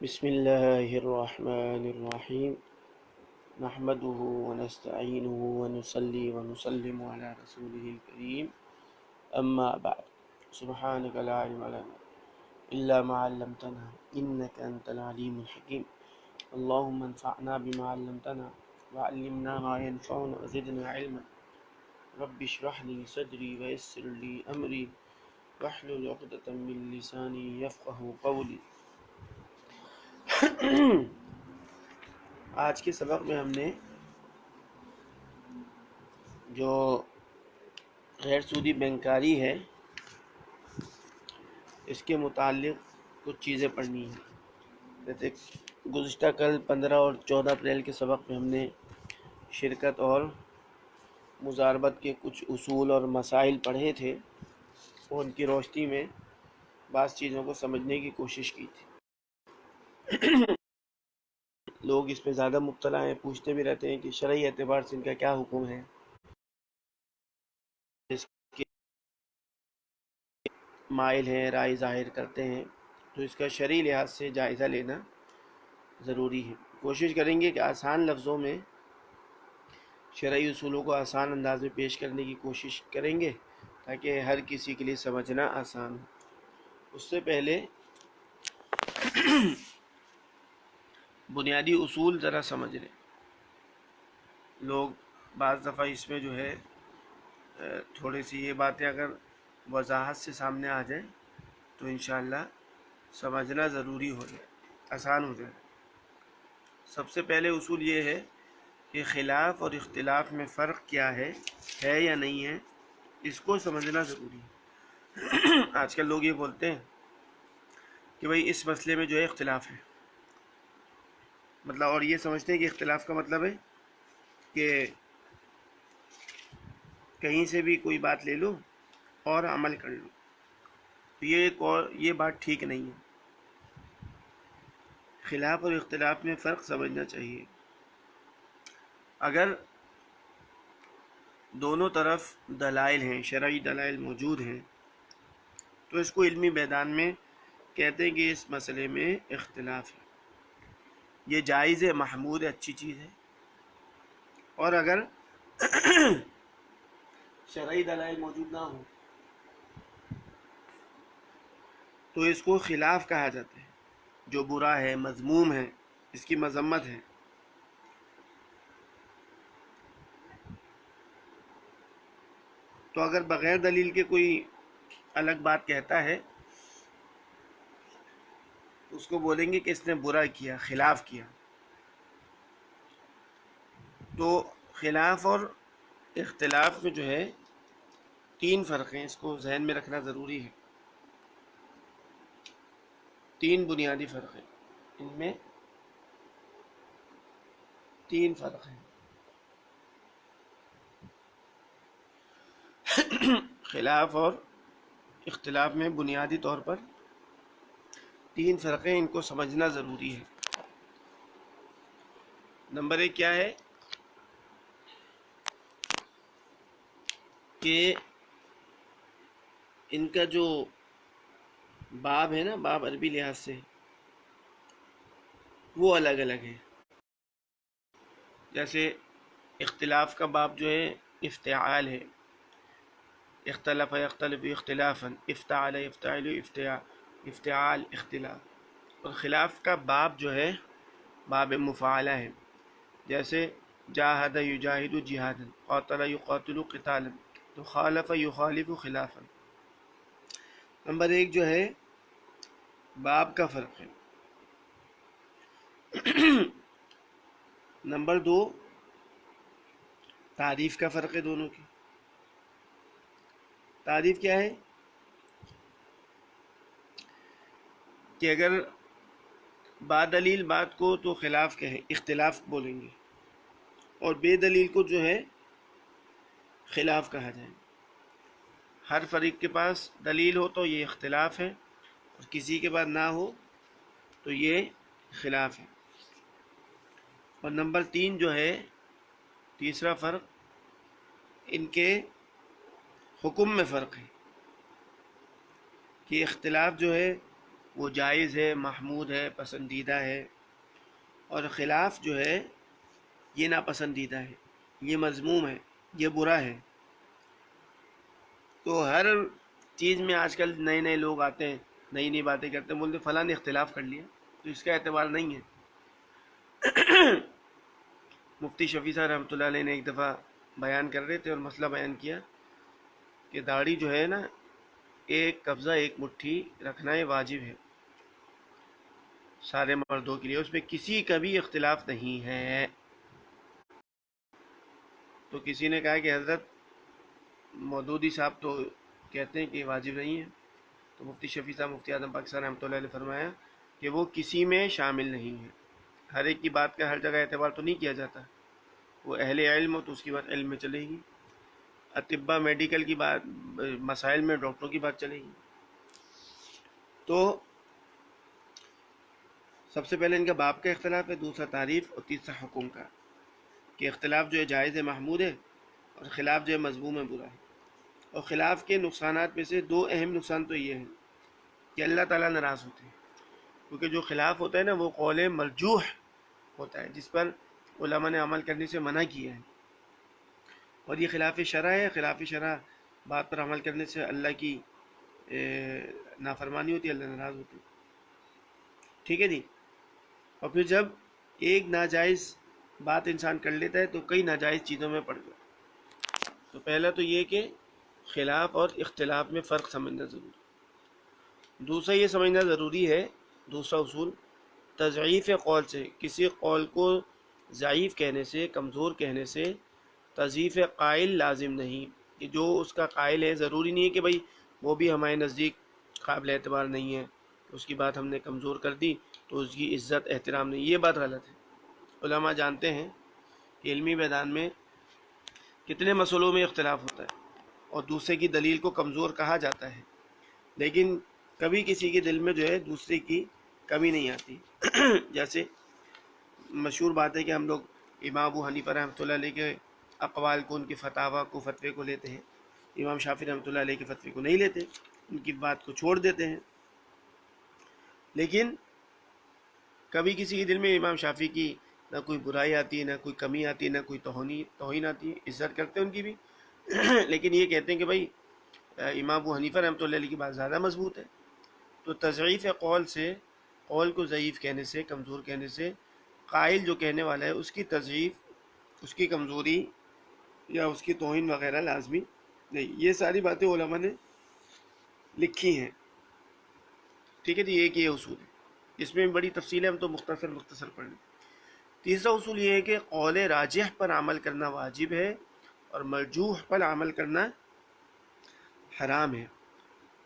بسم الله الرحمن الرحيم نحمده ونستعينه ونصلي ونسلم على رسوله الكريم أما بعد سبحانك لا علم لنا إلا ما علمتنا إنك أنت العليم الحكيم اللهم انفعنا بما علمتنا وعلمنا ما ينفعنا وزدنا علما رب اشرح لي صدري ويسر لي أمري واحلل عقدة من لساني يفقه قولي آج کے سبق میں ہم نے جو غیر سودی بینکاری ہے اس کے متعلق کچھ چیزیں پڑھنی ہیں۔ جیسے گزشتہ کل 15 اور 14 اپریل کے سبق میں ہم نے شرکت اور مضاربت کے کچھ اصول اور مسائل پڑھے تھے اور ان کی روشنی میں بعض چیزوں کو سمجھنے کی کوشش کی تھی۔ لوگ اس میں زیادہ مبتلا ہیں، پوچھتے بھی رہتے ہیں کہ شرعی اعتبار سے ان کا کیا حکم ہے، اس کے مائل ہیں، رائے ظاہر کرتے ہیں، تو اس کا شرعی لحاظ سے جائزہ لینا ضروری ہے۔ کوشش کریں گے کہ آسان لفظوں میں شرعی اصولوں کو آسان انداز میں پیش کرنے کی کوشش کریں گے تاکہ ہر کسی کے لیے سمجھنا آسان ہو۔ اس سے پہلے بنیادی اصول ذرا سمجھ لیں۔ لوگ بعض دفعہ اس میں جو ہے تھوڑی سی یہ باتیں اگر وضاحت سے سامنے آ جائیں تو انشاءاللہ سمجھنا ضروری ہو جائے، آسان ہو جائے۔ سب سے پہلے اصول یہ ہے کہ خلاف اور اختلاف میں فرق کیا ہے یا نہیں ہے، اس کو سمجھنا ضروری ہے۔ آج کل لوگ یہ بولتے ہیں کہ بھئی اس مسئلے میں جو ہے اختلاف ہے، مطلب، اور یہ سمجھتے ہیں کہ اختلاف کا مطلب ہے کہ کہیں سے بھی کوئی بات لے لو اور عمل کر لو، تو یہ بات ٹھیک نہیں ہے۔ خلاف اور اختلاف میں فرق سمجھنا چاہیے۔ اگر دونوں طرف دلائل ہیں، شرعی دلائل موجود ہیں، تو اس کو علمی میدان میں کہتے ہیں کہ اس مسئلے میں اختلاف ہے، یہ جائز ہے، محمود ہے، اچھی چیز ہے۔ اور اگر شرعی دلائل موجود نہ ہوں تو اس کو خلاف کہا جاتا ہے، جو برا ہے، مذموم ہے، اس کی مذمت ہے۔ تو اگر بغیر دلیل کے کوئی الگ بات کہتا ہے اس کو بولیں گے کہ اس نے برا کیا، خلاف کیا۔ تو خلاف اور اختلاف میں جو ہے 3 فرق ہیں، اس کو ذہن میں رکھنا ضروری ہے۔ 3 بنیادی فرق ہیں، ان میں 3 فرق ہیں۔ خلاف اور اختلاف میں بنیادی طور پر 3 فرق ہیں، ان کو سمجھنا ضروری ہے۔ نمبر 1 کیا ہے کہ ان کا جو باب ہے نا، باب عربی لحاظ سے وہ الگ الگ ہے۔ جیسے اختلاف کا باب جو ہے افتعال ہے، اختلف یختلف اختلافا، افتعال یفتعل افتعال اختلاف۔ اور خلاف کا باب جو ہے باب مفاعلہ ہے، جیسے جاہد یجاہد جہادا، قاتل یقاتل قتالا، تو خالف یخالف خلافا۔ نمبر 1 جو ہے باب کا فرق ہے۔ نمبر 2 تعریف کا فرق ہے دونوں کی۔ تعریف کیا ہے کہ اگر با دلیل بات کو تو خلاف کہیں، اختلاف بولیں گے، اور بے دلیل کو جو ہے خلاف کہا جائے۔ ہر فریق کے پاس دلیل ہو تو یہ اختلاف ہے، اور کسی کے پاس نہ ہو تو یہ خلاف ہے۔ اور نمبر 3 جو ہے تیسرا فرق، ان کے حکم میں فرق ہے، کہ اختلاف جو ہے وہ جائز ہے، محمود ہے، پسندیدہ ہے، اور خلاف جو ہے یہ ناپسندیدہ ہے، یہ مذموم ہے، یہ برا ہے۔ تو ہر چیز میں آج کل نئے نئے لوگ آتے ہیں، نئی نئی باتیں کرتے ہیں، بولتے فلاں نے اختلاف کر لیا، تو اس کا اعتبار نہیں ہے۔ مفتی شفیع صاحب رحمۃ اللہ علیہ نے ایک دفعہ بیان کر رہے تھے اور مسئلہ بیان کیا کہ داڑھی جو ہے نا، ایک قبضہ ایک مٹھی رکھنا یہ واجب ہے سارے مردوں کے لیے، اس میں کسی کا بھی اختلاف نہیں ہے۔ تو کسی نے کہا کہ حضرت مودودی صاحب تو کہتے ہیں کہ یہ واجب نہیں ہے، تو مفتی شفیع صاحب مفتی اعظم پاکستان رحمۃ اللہ علیہ نے فرمایا کہ وہ کسی میں شامل نہیں ہے۔ ہر ایک کی بات کا ہر جگہ اعتبار تو نہیں کیا جاتا، وہ اہل علم ہو تو اس کی بات علم میں چلے گی، اطباء میڈیکل کی بات، مسائل میں ڈاکٹروں کی بات چلے گی۔ تو سب سے پہلے ان کا باب کا اختلاف ہے، دوسرا تعریف، اور تیسرا حکم کا، کہ اختلاف جو ہے جائز ہے، محمود ہے، اور خلاف جو ہے مذموم ہے، برا ہے۔ اور خلاف کے نقصانات میں سے دو اہم نقصان تو یہ ہیں کہ اللہ تعالیٰ ناراض ہوتے ہیں، کیونکہ جو خلاف ہوتا ہے نا وہ قول مرجوح ہوتا ہے، جس پر علماء نے عمل کرنے سے منع کیا ہے، اور یہ خلاف شرع ہے۔ خلاف شرع بات پر عمل کرنے سے اللہ کی نافرمانی ہوتی ہے، اللہ ناراض ہوتی ہے، ٹھیک ہے جی۔ اور پھر جب ایک ناجائز بات انسان کر لیتا ہے تو کئی ناجائز چیزوں میں پڑ گیا۔ تو پہلا تو یہ کہ خلاف اور اختلاف میں فرق سمجھنا ضروری ہے۔ دوسرا یہ سمجھنا ضروری ہے، دوسرا اصول، تضعیف قول سے، کسی قول کو ضعیف کہنے سے، کمزور کہنے سے تضعیف قائل لازم نہیں، کہ جو اس کا قائل ہے ضروری نہیں ہے کہ بھئی وہ بھی ہمارے نزدیک قابل اعتبار نہیں ہے، اس کی بات ہم نے کمزور کر دی تو اس کی عزت احترام نہیں، یہ بات غلط ہے۔ علماء جانتے ہیں کہ علمی میدان میں کتنے مسئلوں میں اختلاف ہوتا ہے اور دوسرے کی دلیل کو کمزور کہا جاتا ہے، لیکن کبھی کسی کے دل میں جو ہے دوسرے کی کمی نہیں آتی۔ جیسے مشہور بات ہے کہ ہم لوگ امام ابو حنیفہ رحمۃ اللہ علیہ کے اقوال کو، ان کے فتاویٰ کو، فتوے کو لیتے ہیں، امام شافعی رحمۃ اللہ علیہ کے فتوے کو نہیں لیتے، ان کی بات کو چھوڑ دیتے ہیں۔ لیکن کبھی کسی کے دل میں امام شافعی کی نہ کوئی برائی آتی ہے، نہ کوئی کمی آتی ہے، نہ کوئی توہین آتی ہے، عزت کرتے ہیں ان کی بھی، لیکن یہ کہتے ہیں کہ بھائی امام ابو حنیفہ رحمۃ اللہ علیہ کی بات زیادہ مضبوط ہے۔ تو تضعیف قول سے، قول کو ضعیف کہنے سے، کمزور کہنے سے، قائل جو کہنے والا ہے اس کی تضعیف، اس کی کمزوری یا اس کی توہین وغیرہ لازمی نہیں۔ یہ ساری باتیں علماء نے لکھی ہیں، ٹھیک ہے جی۔ ایک یہ اصول ہے، اس میں بڑی تفصیل ہے، ہم تو مختصر پڑھ لیں۔ تیسرا اصول یہ ہے کہ قول راجح پر عمل کرنا واجب ہے اور مرجوح پر عمل کرنا حرام ہے۔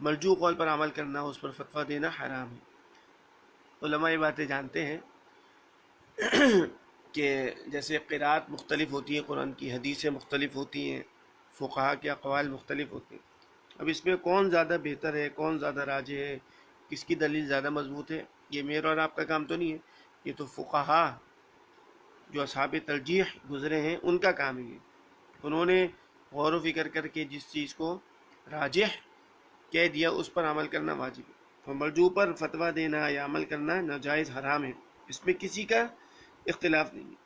مرجوح قول پر عمل کرنا، اس پر فتویٰ دینا حرام ہے۔ علماء یہ باتیں جانتے ہیں کہ جیسے قرات مختلف ہوتی ہیں، قرآن کی حدیثیں مختلف ہوتی ہیں، فقہا کے اقوال مختلف ہوتے ہیں۔ اب اس میں کون زیادہ بہتر ہے، کون زیادہ راجح ہے، کس کی دلیل زیادہ مضبوط ہے، یہ میرا اور آپ کا کام تو نہیں ہے، یہ تو فقہا جو اصحاب ترجیح گزرے ہیں ان کا کام ہے۔ انہوں نے غور و فکر کر کے جس چیز کو راجح کہہ دیا اس پر عمل کرنا واجب ہے، اور مرجوح پر فتویٰ دینا یا عمل کرنا ناجائز، حرام ہے، اس میں کسی کا اختلاف نہیں ہے۔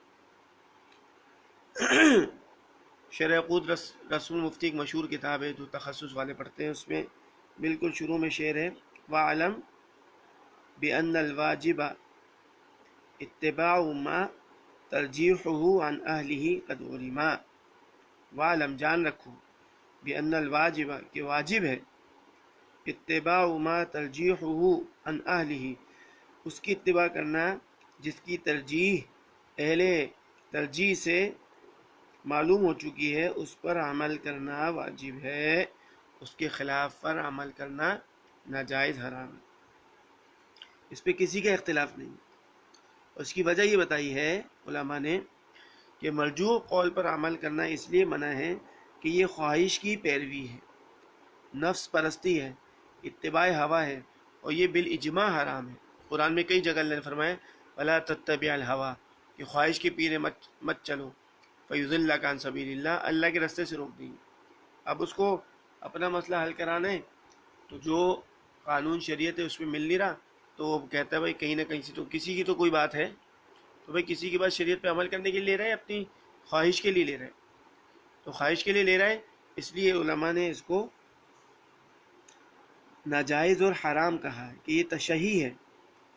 شرح قود رسم المفتی ایک مشہور کتاب ہے جو تخصص والے پڑھتے ہیں، اس میں بالکل شروع میں شعر ہے، وَعَلَمْ بِأَنَّ الْوَاجِبَ اتِّبَاعُ مَا ترجیحہ عن اہلہ قد علما۔ وَعَلَمْ، جان رکھو، بِأَنَّ الْوَاجِبَ، کہ واجب ہے، اتباع ما ترجیحہ عن اہلہ، اس کی اتباع کرنا جس کی ترجیح اہل ترجیح سے معلوم ہو چکی ہے، اس پر عمل کرنا واجب ہے، اس کے خلاف پر عمل کرنا ناجائز، حرام ہے، اس پہ کسی کا اختلاف نہیں۔ اس کی وجہ یہ بتائی ہے علماء نے کہ مرجوح قول پر عمل کرنا اس لیے منع ہے کہ یہ خواہش کی پیروی ہے، نفس پرستی ہے، اتباع ہوا ہے، اور یہ بالاجماع حرام ہے۔ قرآن میں کئی جگہ اللہ نے فرمایا وَلَا تَتَّبِعِ الْهَوَىٰ، کہ خواہش کے پیچھے مت چلو، فَيُضِلَّكَ عَن سَبِيلِ اللَّهِ، اللہ کے راستے سے روک دیں گے۔ اب اس کو اپنا مسئلہ حل کرانا ہے تو جو قانون شریعت ہے اس میں مل نہیں رہا تو وہ کہتا ہے بھائی کہیں نہ کہیں سے تو کسی کی تو کوئی بات ہے، تو بھائی کسی کی بات شریعت پہ عمل کرنے کے لیے لے رہا ہے، اپنی خواہش کے لیے لے رہا ہے، تو خواہش کے لیے لے رہا ہے، اس لیے علماء نے اس کو ناجائز اور حرام کہا ہے کہ یہ تشہی ہے،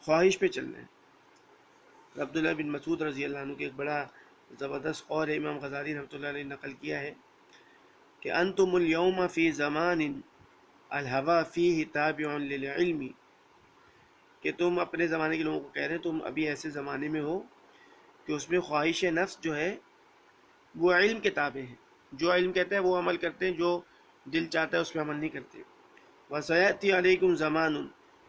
خواہش پہ چلنا ہے۔ عبداللہ بن مسعود رضی اللہ عنہ کے ایک بڑا زبردست قول ہے، امام غزالی رحمۃ اللہ علیہ نے نقل کیا ہے کہ انتم اليوم فی زمان الہوا فیہ تابع للعلم، کہ تم اپنے زمانے کے لوگوں کو کہہ رہے ہیں تم ابھی ایسے زمانے میں ہو کہ اس میں خواہش نفس جو ہے وہ علم کے تابع ہے، جو علم کہتا ہے وہ عمل کرتے ہیں، جو دل چاہتا ہے اس پہ عمل نہیں کرتے۔ وَسَيَأْتِي عَلَيْكُمْ زَمَانٌ،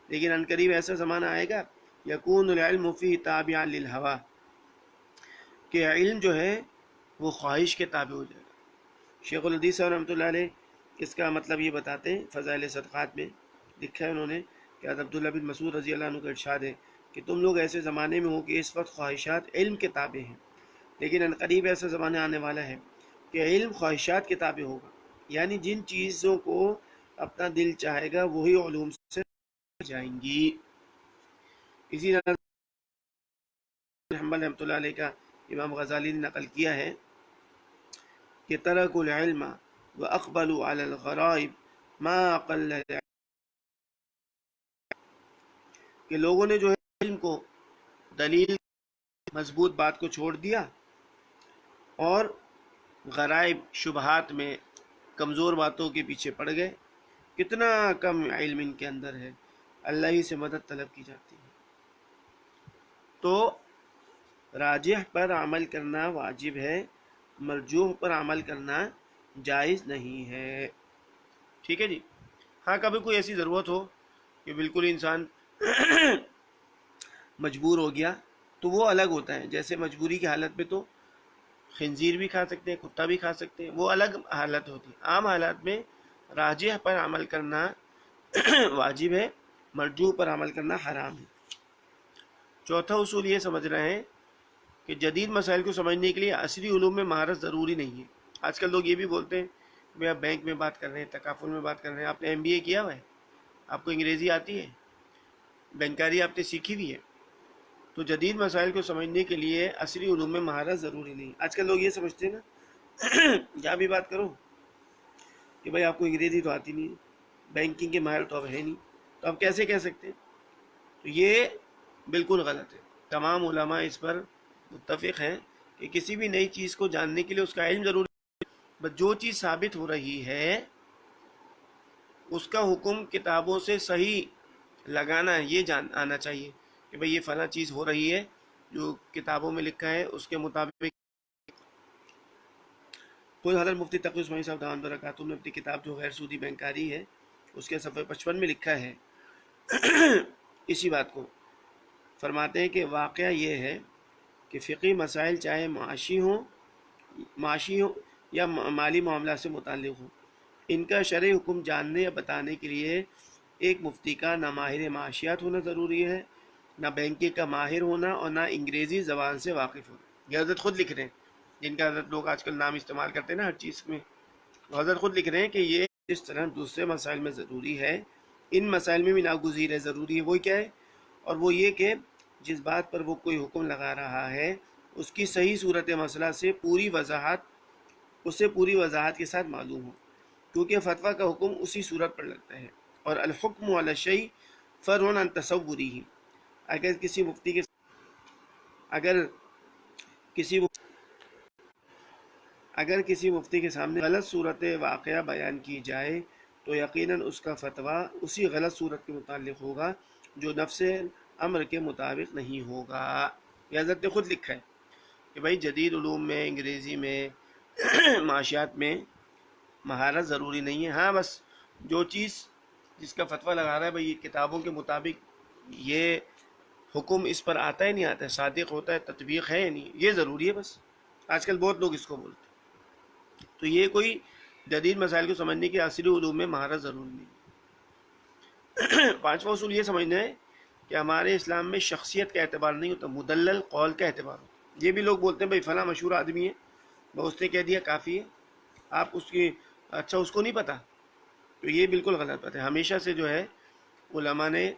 لیکن عنقریب ایسا زمانہ آئے گا یکون العلم فیہ تابعا للہوا، کہ علم جو ہے وہ خواہش کے تابع ہو جائے گا۔ شیخ الحدیث صاحب رحمۃ اللہ علیہ اس کا مطلب یہ بتاتے ہیں، فضائل صدقات میں لکھا ہے انہوں نے کہ عبداللہ بن مسعود رضی اللہ عنہ کا ارشاد ہے کہ تم لوگ ایسے زمانے میں ہو کہ اس وقت خواہشات علم کے تابع ہیں، لیکن عنقریب ایسا زمانہ آنے والا ہے کہ علم خواہشات کے تابع ہوگا، یعنی جن چیزوں کو اپنا دل چاہے گا وہی علوم سے جائیں گی۔ اسی طرح حنبل رحمۃ اللہ علیہ کا امام غزالی نے نقل کیا ہے کہ ترک العلم واقبلوا علی الغرائب ما قل العلم، کہ لوگوں نے جو ہے علم کو، دلیل مضبوط بات کو چھوڑ دیا اور غرائب شبہات میں کمزور باتوں کے پیچھے پڑ گئے۔ کتنا کم علم ان کے اندر ہے، اللہ ہی سے مدد طلب کی جاتی ہے۔ تو راجح پر عمل کرنا واجب ہے، مرجوح پر عمل کرنا جائز نہیں ہے، ٹھیک ہے جی۔ ہاں کبھی کوئی ایسی ضرورت ہو کہ بالکل انسان مجبور ہو گیا تو وہ الگ ہوتا ہے، جیسے مجبوری کی حالت میں تو خنزیر بھی کھا سکتے ہیں، کتا بھی کھا سکتے ہیں، وہ الگ حالت ہوتی ہے۔ عام حالات میں راجح پر عمل کرنا واجب ہے، مرجوح پر عمل کرنا حرام ہے۔ چوتھا اصول یہ سمجھ رہے ہیں کہ جدید مسائل کو سمجھنے کے لیے عصری علوم میں مہارت ضروری نہیں ہے۔ آج کل لوگ یہ بھی بولتے ہیں کہ آپ بینک میں بات کر رہے ہیں، تکافل میں بات کر رہے ہیں، آپ نے MBA کیا ہوا ہے، آپ کو انگریزی آتی ہے، بینکاری آپ نے سیکھی بھی ہے، تو جدید مسائل کو سمجھنے کے لیے عصری علوم میں مہارت ضروری نہیں۔ آج کل لوگ یہ سمجھتے ہیں نا جہاں بھی بات کرو کہ بھائی آپ کو انگریزی تو آتی نہیں ہے، بینکنگ کے ماہر تو اب ہے نہیں، تو آپ کیسے کہہ سکتے ہیں؟ تو یہ بالکل غلط ہے۔ تمام علماء اس پر متفق ہیں کہ کسی بھی نئی چیز کو جاننے کے لیے اس کا علم ضروری ہے، بس جو چیز ثابت ہو رہی ہے اس کا حکم کتابوں سے صحیح لگانا ہے، یہ جان آنا چاہیے کہ بھئی یہ فلاں چیز ہو رہی ہے، جو کتابوں میں لکھا ہے اس کے مطابق۔ خود حضرت مفتی تقی عثمانی صاحب دامت برکاتہ نے اپنی کتاب جو غیر سودی بینکاری ہے اس کے صفحہ 55 میں لکھا ہے اسی بات کو، فرماتے ہیں کہ واقعہ یہ ہے کہ فقہی مسائل چاہے معاشی ہوں یا مالی معاملات سے متعلق ہوں، ان کا شرعی حکم جاننے یا بتانے کے لیے ایک مفتی کا نہ ماہر معاشیات ہونا ضروری ہے، نہ بینکنگ کا ماہر ہونا، اور نہ انگریزی زبان سے واقف ہونا۔ یہ حضرت خود لکھ رہے ہیں، جن کا حضرت لوگ آج کل نام استعمال کرتے ہیں نا ہر چیز میں، تو حضرت خود لکھ رہے ہیں کہ یہ اس طرح دوسرے مسائل میں ضروری ہے، ان مسائل میں بھی ناگزیر ہے، ضروری ہے۔ وہ کیا ہے؟ اور وہ یہ کہ جس بات پر وہ کوئی حکم لگا رہا ہے اس کی صحیح صورت مسئلہ سے پوری وضاحت کے ساتھ معلوم ہو، کیونکہ فتویٰ کا حکم اسی صورت پر لگتا ہے، اور الحکم علی الشیء فرع عن تصورہ۔ اگر کسی مفتی کے سامنے غلط صورت واقعہ بیان کی جائے تو یقیناً اس کا فتویٰ اسی غلط صورت کے متعلق ہوگا جو نفس امر کے مطابق نہیں ہوگا۔ یہ حضرت نے خود لکھا ہے کہ بھائی جدید علوم میں، انگریزی میں، معاشیات میں مہارت ضروری نہیں ہے، ہاں بس جو چیز جس کا فتویٰ لگا رہا ہے بھائی کتابوں کے مطابق یہ حکم اس پر آتا ہے نہیں آتا ہے، صادق ہوتا ہے، تطبیق ہے یا نہیں، یہ ضروری ہے بس۔ آج کل بہت لوگ اس کو بولتے ہیں، تو یہ کوئی جدید مسائل کو سمجھنے کے عصری علوم میں مہارت ضروری نہیں۔ پانچواں اصول یہ سمجھنا ہے کہ ہمارے اسلام میں شخصیت کا اعتبار نہیں ہوتا، مدلل قول کا اعتبار ہوتا۔ یہ بھی لوگ بولتے ہیں بھائی فلاں مشہور آدمی ہے، بس اس نے کہہ دیا کافی ہے، آپ اس کی اچھا اس کو نہیں پتا، تو یہ بالکل غلط بات ہے۔ ہمیشہ سے جو ہے علماء نے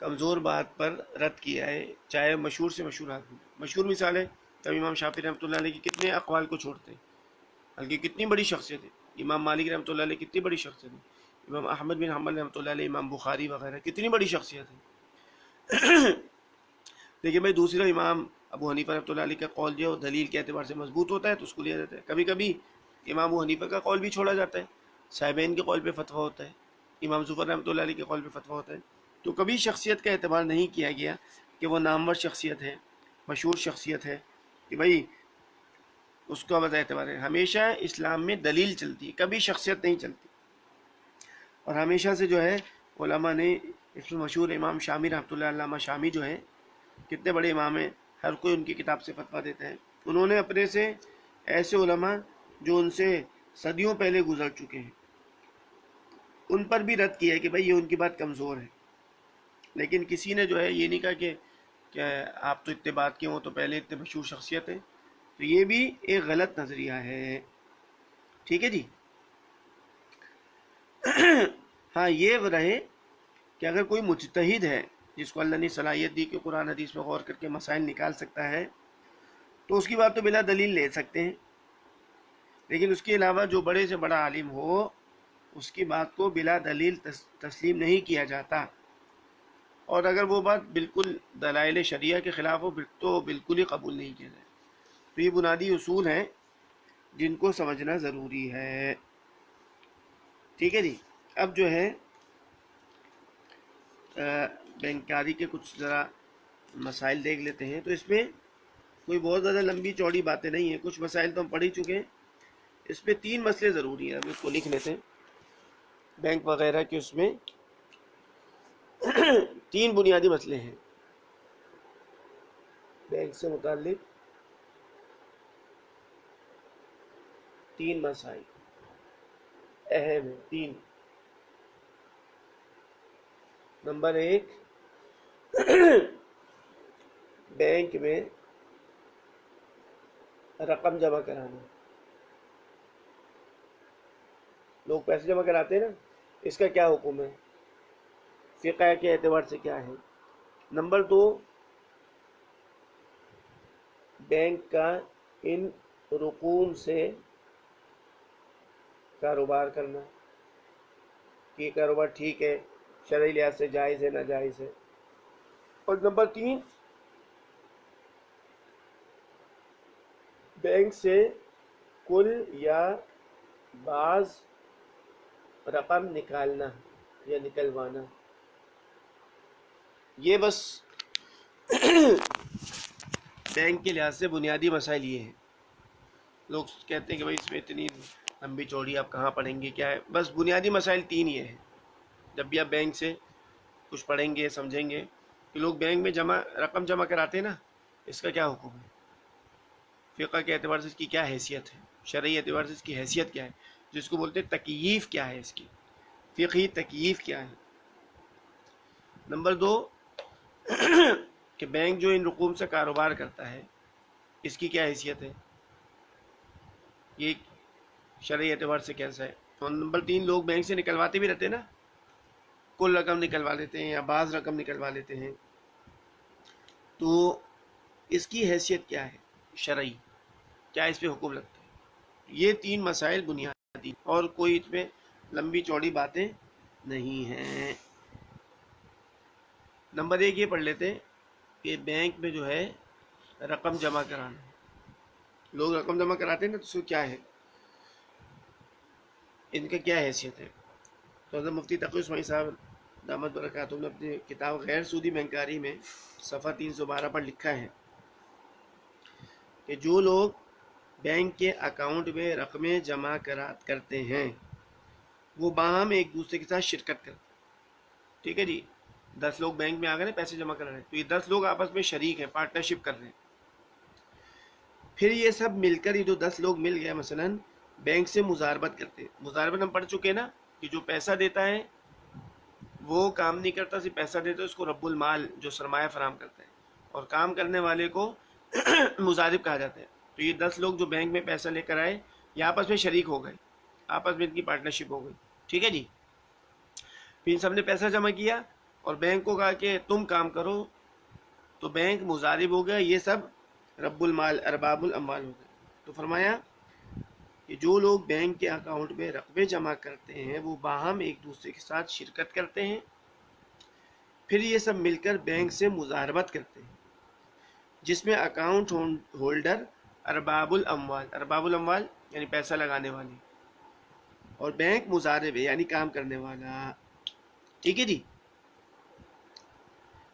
کمزور بات پر رد کیا ہے، چاہے مشہور سے مشہور آدمی. مشہور مثال ہے اب امام شافعی رحمۃ اللہ علیہ کی کتنے اقوال کو چھوڑتے ہیں، بلکہ کتنی بڑی شخصیت ہے. امام مالک رحمۃ اللہ علیہ کتنی بڑی شخصیت ہے، امام احمد بن حنبل رحمۃ اللہ علیہ، امام بخاری وغیرہ کتنی بڑی شخصیت ہے. لیکن بھائی دوسرا امام ابو حنیفہ رحمۃ اللہ علیہ کا قول جو ہے دلیل کے اعتبار سے مضبوط ہوتا ہے تو اس کو لیا جاتا ہے. کبھی کبھی امام ابو حنیفہ کا قول بھی چھوڑا جاتا ہے، صاحبین کے قول پہ فتویٰ ہوتا ہے، امام ظفر رحمۃ اللہ علیہ کے قول پہ فتویٰ ہوتا ہے. تو کبھی شخصیت کا اعتبار نہیں کیا گیا کہ وہ نامور شخصیت ہے، مشہور شخصیت ہے کہ بھائی اس کا بتا اعتبار ہے. ہمیشہ اسلام میں دلیل چلتی ہے، کبھی شخصیت نہیں چلتی. اور ہمیشہ سے جو ہے علماء نے اس میں مشہور امام شامی رحمۃ اللہ، علامہ شامی جو ہے کتنے بڑے امام ہیں، ہر کوئی ان کی کتاب سے فتویٰ دیتا ہے. انہوں نے اپنے سے ایسے علماء جو ان سے صدیوں پہلے گزر چکے ہیں ان پر بھی رد کیا ہے کہ بھائی یہ ان کی بات کمزور ہے. لیکن کسی نے جو ہے یہ نہیں کہا کہ آپ تو اتنے بات کیے ہوں تو پہلے اتنے مشہور شخصیت ہیں. تو یہ بھی ایک غلط نظریہ ہے. ٹھیک ہے جی. ہاں یہ رہے کہ اگر کوئی مجتہد ہے جس کو اللہ نے صلاحیت دی کہ قرآن حدیث میں غور کر کے مسائل نکال سکتا ہے تو اس کی بات تو بلا دلیل لے سکتے ہیں. لیکن اس کے علاوہ جو بڑے سے بڑا عالم ہو اس کی بات کو بلا دلیل تسلیم نہیں کیا جاتا. اور اگر وہ بات بالکل دلائل شریعہ کے خلاف ہو تو بالکل ہی قبول نہیں کیا جائے. تو یہ بنیادی اصول ہیں جن کو سمجھنا ضروری ہے. ٹھیک ہے جی. اب جو ہے بینکاری کے کچھ ذرا مسائل دیکھ لیتے ہیں. تو اس میں کوئی بہت زیادہ لمبی چوڑی باتیں نہیں ہیں، کچھ مسائل تو ہم پڑھ ہی چکے ہیں. اس میں 3 مسئلے ضروری ہیں، اب اس کو لکھ لیتے ہیں. بینک وغیرہ کے اس میں 3 بنیادی مسئلے ہیں بینک سے متعلق. 3 مسائل اہم ہیں. 3. نمبر 1 بینک میں رقم جمع کرانا. لوگ پیسے جمع کراتے ہیں نا، اس کا کیا حکم ہے، فقہ کے اعتبار سے کیا ہے. نمبر 2 بینک کا ان رقوم سے کاروبار کرنا کہ یہ کاروبار ٹھیک ہے، شرعی لحاظ سے جائز ہے ناجائز ہے. اور نمبر 3 بینک سے کل یا بعض رقم نکالنا یا نکلوانا. یہ بس بینک کے لحاظ سے بنیادی مسائل یہ ہیں. لوگ کہتے ہیں کہ بھائی اس میں اتنی لمبی چوڑی آپ کہاں پڑھیں گے، کیا ہے. بس بنیادی مسائل 3 یہ ہیں. جب بھی آپ بینک سے کچھ پڑھیں گے سمجھیں گے کہ لوگ بینک میں رقم جمع کراتے ہیں نا، اس کا کیا حکم ہے، فقہ کے اعتبار سے اس کی کیا حیثیت ہے، شرعی اعتبار سے اس کی حیثیت کیا ہے، جس کو بولتے ہیں تکییف کیا ہے، اس کی فقہی تکییف کیا ہے. نمبر 2 کہ بینک جو ان رقوم سے کاروبار کرتا ہے اس کی کیا حیثیت ہے، یہ شرعی اعتبار سے کیسا ہے. اور نمبر 3 لوگ بینک سے نکلواتے بھی رہتے ہیں نا، کل رقم نکلوا لیتے ہیں یا بعض رقم نکلوا لیتے ہیں، تو اس کی حیثیت کیا ہے شرعی، کیا اس پہ حکم لگتا ہے. یہ 3 مسائل بنیادی اور کوئی اس میں لمبی چوڑی باتیں نہیں ہیں. نمبر 1 یہ پڑھ لیتے ہیں کہ بینک میں جو ہے رقم جمع کرانا، لوگ رقم جمع کراتے ہیں نا، تو اس کو کیا ہے، ان کا کیا حیثیت ہے. تو حضرت مفتی تقی اسماعیل صاحب دامت برکاتہ نے اپنی کتاب غیر سودی بینکاری میں صفحہ 312 پر لکھا ہے کہ جو لوگ بینک کے اکاؤنٹ میں رقمیں جمع کرتے ہیں وہ باہم ایک دوسرے کے ساتھ شرکت کرتے ہیں. ٹھیک ہے جی. 10 لوگ بینک میں آ گئے پیسے جمع کر رہے ہیں، تو یہ 10 لوگ آپس میں شریک ہیں، پارٹنرشپ کر رہے ہیں. پھر یہ سب مل کر، یہ جو 10 لوگ مل گئے مثلا بینک سے مزاربت کرتے ہیں. مزاربت ہم پڑھ چکے ہیں نا کہ جو پیسہ دیتا ہے وہ کام نہیں کرتا، صرف پیسہ دیتا ہے، اس کو رب المال جو سرمایہ فراہم کرتا ہے، اور کام کرنے والے کو مزارب کہا جاتا ہے. تو یہ 10 لوگ جو بینک میں پیسہ لے کر آئے یہ آپس میں شریک ہو گئے، آپس میں ان کی پارٹنرشپ ہو گئی. ٹھیک ہے جی. پھر سب نے پیسہ جمع کیا اور بینک کو کہا کہ تم کام کرو، تو بینک مضارب ہو گیا، یہ سب رب المال ارباب الاموال ہو گئے۔ تو فرمایا کہ جو لوگ بینک کے اکاؤنٹ میں رقبے جمع کرتے ہیں وہ باہم ایک دوسرے کے ساتھ شرکت کرتے ہیں، پھر یہ سب مل کر بینک سے مضاربت کرتے ہیں، جس میں اکاؤنٹ ہولڈر ارباب الاموال یعنی پیسہ لگانے والے، اور بینک مضارب ہے یعنی کام کرنے والا۔ ٹھیک ہے جی۔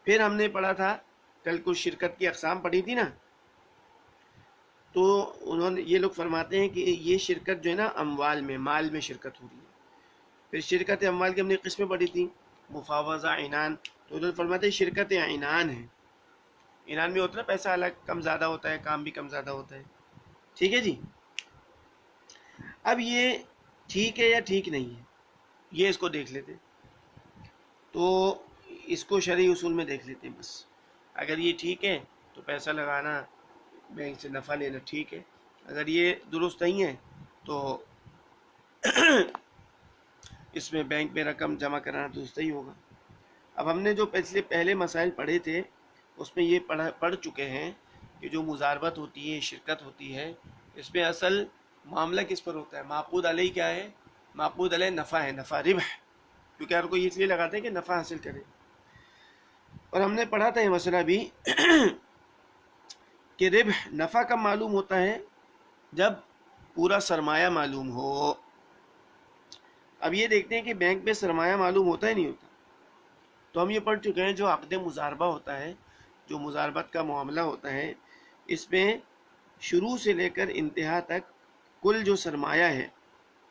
پھر ہم نے پڑھا تھا کل کچھ شرکت کی اقسام پڑھی تھی نا، تو انہوں نے یہ لوگ فرماتے ہیں کہ یہ شرکت جو ہے نا اموال میں، مال میں شرکت ہو رہی ہے۔ پھر شرکت اموال کی ہم نے قسمیں پڑھی تھی، مفاوضہ، عنان، تو انہوں نے فرماتے ہیں شرکت عنان ہے، عنان میں ہوتا ہے پیسہ الگ کم زیادہ ہوتا ہے، کام بھی کم زیادہ ہوتا ہے۔ ٹھیک ہے جی۔ اب یہ ٹھیک ہے یا ٹھیک نہیں ہے، یہ اس کو دیکھ لیتے ہیں۔ تو اس کو شرعی اصول میں دیکھ لیتے ہیں بس۔ اگر یہ ٹھیک ہے تو پیسہ لگانا، بینک سے نفع لینا ٹھیک ہے، اگر یہ درست نہیں ہے تو اس میں بینک میں رقم جمع کرانا درست نہیں ہوگا۔ اب ہم نے جو پہلے مسائل پڑھے تھے اس میں یہ پڑھ چکے ہیں کہ جو مضاربت ہوتی ہے، شرکت ہوتی ہے، اس میں اصل معاملہ کس پر ہوتا ہے؟ معقود علیہ کیا ہے؟ معقود علیہ نفع ہے، نفع ربح، کیونکہ ہر کوئی اس لیے لگاتے ہیں کہ نفع حاصل کرے۔ اور ہم نے پڑھا تھا یہ مسئلہ بھی کہ ربح، نفع کب معلوم ہوتا ہے؟ جب پورا سرمایہ معلوم ہو۔ اب یہ دیکھتے ہیں کہ بینک میں سرمایہ معلوم ہوتا ہی نہیں ہوتا۔ تو ہم یہ پڑھ چکے ہیں جو عقد مضاربہ ہوتا ہے، جو مضاربت کا معاملہ ہوتا ہے، اس میں شروع سے لے کر انتہا تک کل جو سرمایہ ہے،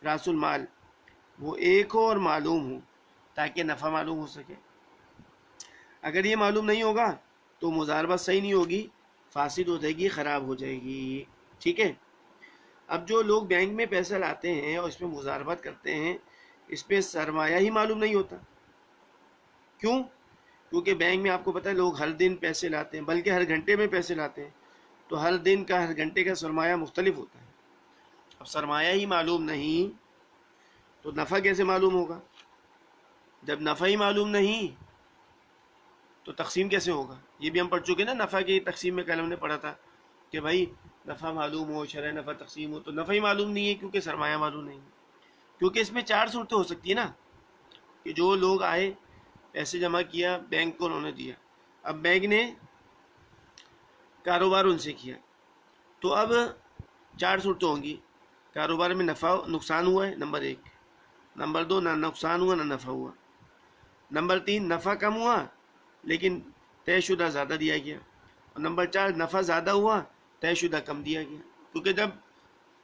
راس المال، وہ ایک ہو اور معلوم ہو تاکہ نفع معلوم ہو سکے۔ اگر یہ معلوم نہیں ہوگا تو مضاربت صحیح نہیں ہوگی، فاسد ہو جائے گی، خراب ہو جائے گی۔ ٹھیک ہے۔ اب جو لوگ بینک میں پیسہ لاتے ہیں اور اس میں مضاربت کرتے ہیں، اس پہ سرمایہ ہی معلوم نہیں ہوتا۔ کیوں؟ کیونکہ بینک میں آپ کو پتہ ہے لوگ ہر دن پیسے لاتے ہیں، بلکہ ہر گھنٹے میں پیسے لاتے ہیں، تو ہر دن کا، ہر گھنٹے کا سرمایہ مختلف ہوتا ہے۔ اب سرمایہ ہی معلوم نہیں تو نفع کیسے معلوم ہوگا؟ جب نفع ہی معلوم نہیں تو تقسیم کیسے ہوگا؟ یہ بھی ہم پڑھ چکے نا، نفع کی تقسیم میں کل ہم نے پڑھا تھا کہ بھائی نفع معلوم ہو، شرح نفع تقسیم ہو، تو نفع ہی معلوم نہیں ہے کیونکہ سرمایہ معلوم نہیں ہے۔ کیونکہ اس میں چار صورتیں ہو سکتی ہیں نا، کہ جو لوگ آئے، پیسے جمع کیا، بینک کو انہوں نے دیا، اب بینک نے کاروبار ان سے کیا، تو اب چار صورتیں ہوں گی۔ کاروبار میں نقصان ہوا ہے، نمبر ایک۔ نمبر دو، نہ نقصان ہوا نہ نفع ہوا۔ نمبر تین، نفع کم ہوا لیکن طے شدہ زیادہ دیا گیا۔ اور نمبر چار، نفع زیادہ ہوا، طے شدہ کم دیا گیا۔ کیونکہ جب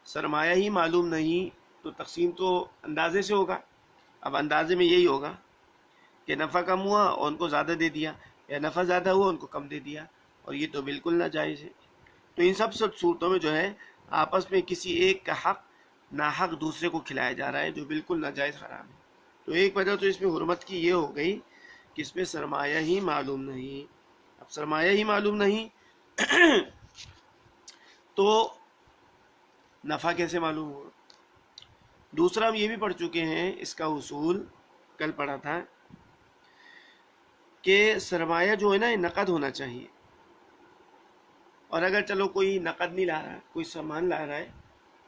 سرمایہ ہی معلوم نہیں تو تقسیم تو اندازے سے ہوگا۔ اب اندازے میں یہی ہوگا کہ نفع کم ہوا اور ان کو زیادہ دے دیا، یا نفع زیادہ ہوا ان کو کم دے دیا، اور یہ تو بالکل ناجائز ہے۔ تو ان سب صورتوں میں جو ہے آپس میں کسی ایک کا حق ناحق دوسرے کو کھلایا جا رہا ہے، جو بالکل ناجائز حرام ہے۔ تو ایک وجہ تو اس میں حرمت کی یہ ہو گئی کہ اس میں سرمایہ ہی معلوم نہیں۔ اب سرمایہ ہی معلوم نہیں تو نفع کیسے معلوم ہوگا؟ دوسرا ہم یہ بھی پڑھ چکے ہیں، اس کا اصول کل پڑھا تھا کہ سرمایہ جو ہے نا یہ نقد ہونا چاہیے، اور اگر چلو کوئی نقد نہیں لا رہا، کوئی سامان لا رہا ہے،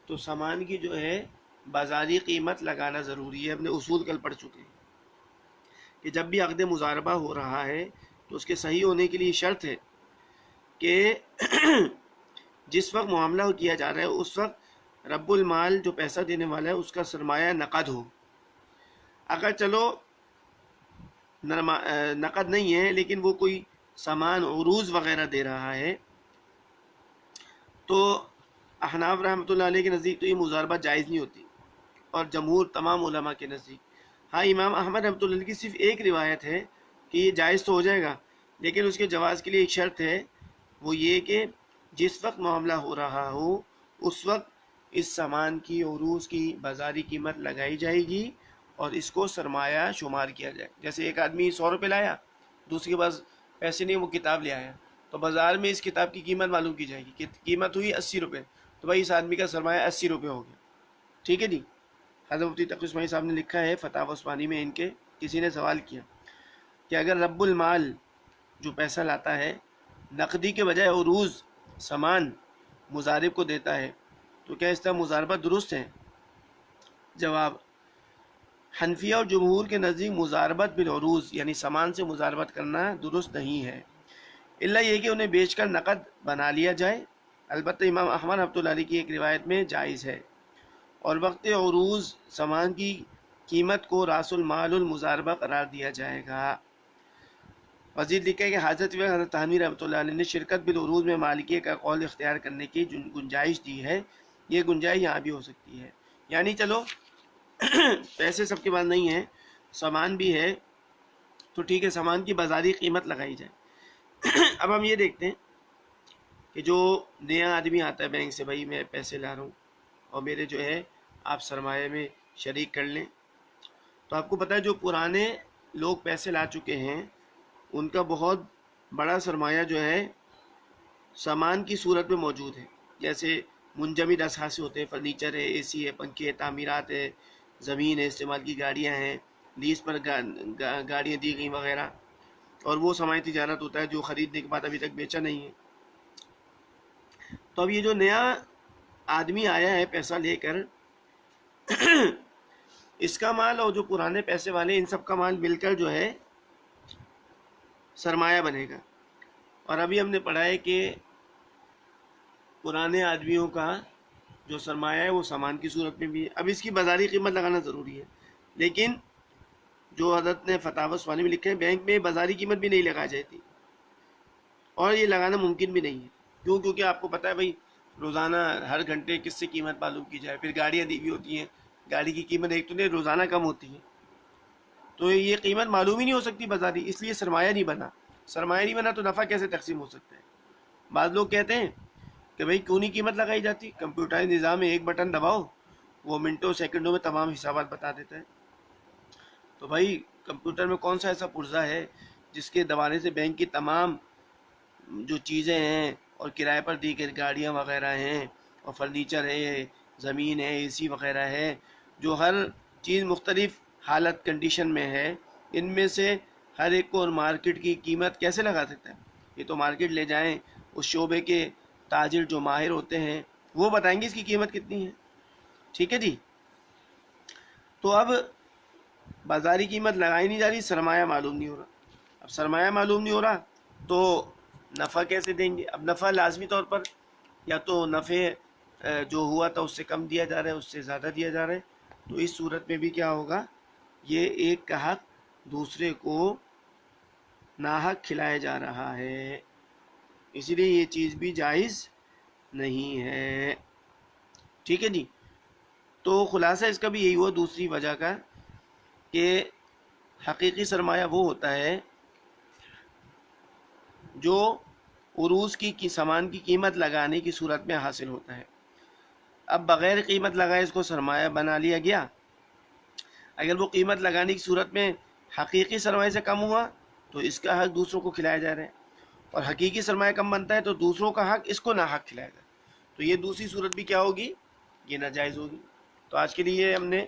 تو سامان کی جو ہے بازاری قیمت لگانا ضروری ہے۔ اپنے اصول کل پڑھ چکے ہیں کہ جب بھی عقد مضاربہ ہو رہا ہے تو اس کے صحیح ہونے کے لیے شرط ہے کہ جس وقت معاملہ کیا جا رہا ہے اس وقت رب المال جو پیسہ دینے والا ہے اس کا سرمایہ نقد ہو۔ اگر چلو نقد نہیں ہے لیکن وہ کوئی سامان، عروض وغیرہ دے رہا ہے، تو احناف رحمۃ اللہ علیہ کے نزدیک تو یہ مضاربہ جائز نہیں ہوتی، اور جمہور تمام علماء کے نزدیک۔ ہاں، امام احمد رحمۃ اللہ علیہ کی صرف ایک روایت ہے کہ یہ جائز تو ہو جائے گا، لیکن اس کے جواز کے لیے ایک شرط ہے، وہ یہ کہ جس وقت معاملہ ہو رہا ہو اس وقت اس سامان کی، عروض کی بازاری قیمت لگائی جائے گی اور اس کو سرمایہ شمار کیا جائے۔ جیسے ایک آدمی 100 روپے لایا، دوسرے کے پاس پیسے نہیں، وہ کتاب لے آیا، تو بازار میں اس کتاب کی قیمت معلوم کی جائے گی کہ قیمت ہوئی 80 روپے، تو بھائی اس آدمی کا سرمایہ 80 روپے ہو گیا۔ ٹھیک ہے جی۔ حضرت مفتی تقی عثمانی صاحب نے لکھا ہے فتاوی عثمانی میں، ان کے کسی نے سوال کیا کہ اگر رب المال جو پیسہ لاتا ہے نقدی کے بجائے عروض سامان مضارب کو دیتا ہے تو کیا اس طرح مضاربت درست ہے؟ جواب، حنفیہ اور جمہور کے نزدیک مضاربت بالعروض یعنی سامان سے مضاربت کرنا درست نہیں ہے، الا یہ کہ انہیں بیچ کر نقد بنا لیا جائے۔ البتہ امام احمد رحمۃ اللہ علیہ کی ایک روایت میں جائز ہے، اور وقت عروض سامان کی قیمت کو راس المال المضاربہ قرار دیا جائے گا۔ مزید لکھا ہے کہ حضرت تھانوی رحمۃ اللہ علیہ نے شرکت بالعروض میں مالکیہ کا قول اختیار کرنے کی گنجائش دی ہے، یہ گنجائش یہاں بھی ہو سکتی ہے، یعنی چلو پیسے سب کے پاس نہیں ہیں، سامان بھی ہے تو ٹھیک ہے، سامان کی بازاری قیمت لگائی جائے۔ اب ہم یہ دیکھتے ہیں کہ جو نیا آدمی آتا ہے بینک سے، بھائی میں پیسے لا رہا ہوں اور میرے جو ہے آپ سرمایہ میں شریک کر لیں، تو آپ کو پتہ ہے جو پرانے لوگ پیسے لا چکے ہیں ان کا بہت بڑا سرمایہ جو ہے سامان کی صورت میں موجود ہے، جیسے منجمد اثاثے ہوتے ہیں، فرنیچر ہے، اے سی ہے، پنکھے، تعمیرات ہے، زمین ہے، استعمال کی گاڑیاں ہیں، لیز پر گاڑیاں دی گئی وغیرہ، اور وہ سرمایہ تجارت ہوتا ہے جو خریدنے کے بعد ابھی تک بیچا نہیں ہے۔ تو اب یہ جو نیا آدمی آیا ہے پیسہ لے کر، اس کا مال اور جو پرانے پیسے والے ان سب کا مال مل کر جو ہے سرمایہ بنے گا۔ اور ابھی ہم نے پڑھا ہے کہ پرانے آدمیوں کا جو سرمایہ ہے وہ سامان کی صورت میں بھی ہے۔ اب اس کی بازاری قیمت لگانا ضروری ہے، لیکن جو حضرت نے فتاوی عثمانی میں لکھے ہیں بینک میں بازاری قیمت بھی نہیں لگائی جاتی، اور یہ لگانا ممکن بھی نہیں ہے۔ کیوں؟ کیونکہ آپ کو پتہ ہے بھائی روزانہ ہر گھنٹے کس سے قیمت معلوم کی جائے، پھر گاڑیاں دی ہوئی ہوتی ہیں، گاڑی کی قیمت ایک تو نہیں روزانہ کم ہوتی ہے، تو یہ قیمت معلوم ہی نہیں ہو سکتی بازاری، اس لیے سرمایہ نہیں بنا۔ سرمایہ نہیں بنا تو نفع کیسے تقسیم ہو سکتا ہے؟ بعض لوگ کہتے ہیں کہ بھائی کیوں نہیں قیمت لگائی جاتی، کمپیوٹر نظام میں ایک بٹن دباؤ وہ منٹوں سیکنڈوں میں تمام حسابات بتا دیتا ہے۔ تو بھائی کمپیوٹر میں کون سا ایسا پرزہ ہے جس کے دبانے سے بینک کی تمام جو چیزیں ہیں اور کرائے پر دی گئی گاڑیاں وغیرہ ہیں اور فرنیچر ہے، زمین ہے، اے سی وغیرہ ہے، جو ہر چیز مختلف حالت کنڈیشن میں ہے، ان میں سے ہر ایک کو مارکیٹ کی قیمت کیسے لگا سکتا ہے؟ یہ تو مارکیٹ لے جائیں، اس شعبے کے تاجر جو ماہر ہوتے ہیں وہ بتائیں گے اس کی قیمت کتنی ہے، ٹھیک ہے جی۔ تو اب بازاری قیمت لگائی نہیں جا رہی، سرمایہ معلوم نہیں ہو رہا۔ اب سرمایہ معلوم نہیں ہو رہا تو نفع کیسے دیں گے؟ اب نفع لازمی طور پر یا تو نفع جو ہوا تھا اس سے کم دیا جا رہا ہے، اس سے زیادہ دیا جا رہا ہے، تو اس صورت میں بھی کیا ہوگا، یہ ایک کا حق دوسرے کو ناحق کھلایا جا رہا ہے، اسی لیے یہ چیز بھی جائز نہیں ہے، ٹھیک ہے جی۔ تو خلاصہ اس کا بھی یہی ہوا دوسری وجہ کا کہ حقیقی سرمایہ وہ ہوتا ہے جو عروض کی سامان کی قیمت لگانے کی صورت میں حاصل ہوتا ہے۔ اب بغیر قیمت لگائے اس کو سرمایہ بنا لیا گیا، اگر وہ قیمت لگانے کی صورت میں حقیقی سرمایہ سے کم ہوا تو اس کا حق دوسروں کو کھلایا جا رہا ہے، اور حقیقی سرمایہ کم بنتا ہے تو دوسروں کا حق اس کو ناحق کھلایا جا رہا ہے، تو یہ دوسری صورت بھی کیا ہوگی، یہ ناجائز ہوگی۔ تو آج کے لیے ہم نے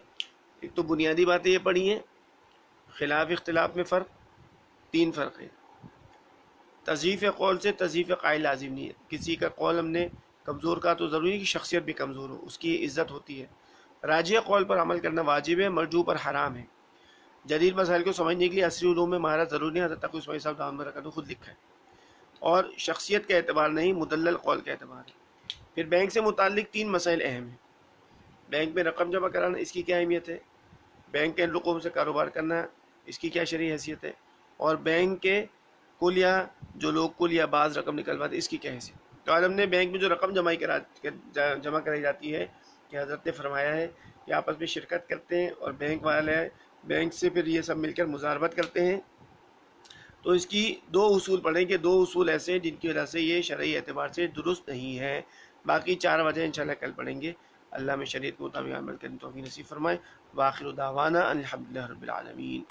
ایک تو بنیادی باتیں یہ پڑھی ہیں، خلاف اختلاف میں فرق، 3 فرق ہے، تضعیف قول سے تضعیف قائل لازم نہیں ہے، کسی کا قول ہم نے کمزور کا تو ضروری ہے کہ شخصیت بھی کمزور ہو، اس کی عزت ہوتی ہے، راجح قول پر عمل کرنا واجب ہے، مرجوح پر حرام ہے۔ جدید مسائل کو سمجھنے کے لیے عصری علوم میں مہارت ضروری ہے، حضرت تقی اسماعیل صاحب دامت برکاتہ خود لکھا ہے، اور شخصیت کا اعتبار نہیں، مدلل قول کا اعتبار ہے۔ پھر بینک سے متعلق 3 مسائل اہم ہیں، بینک میں رقم جمع کرانا اس کی کیا اہمیت ہے، بینک کے رقوم سے کاروبار کرنا اس کی کیا شرعی حیثیت ہے، اور بینک کے کل یا جو لوگ کل یا بعض رقم نکلواتے اس کی کیا حیثیت۔ تو آج ہم نے بینک میں جو رقم جمع کرائی جاتی ہے کہ حضرت نے فرمایا ہے کہ آپس میں شرکت کرتے ہیں اور بینک والے بینک سے پھر یہ سب مل کر مضاربت کرتے ہیں، تو اس کی 2 اصول پڑھیں کہ 2 اصول ایسے ہیں جن کی وجہ سے یہ شرعی اعتبار سے درست نہیں ہے، باقی 4 وجہ انشاءاللہ کل پڑھیں گے۔ اللہ میں شریعت کے مطابق عمل کرنے توفیق نصیب فرمائے۔ وآخر دعوانا ان الحمدللہ رب العالمین۔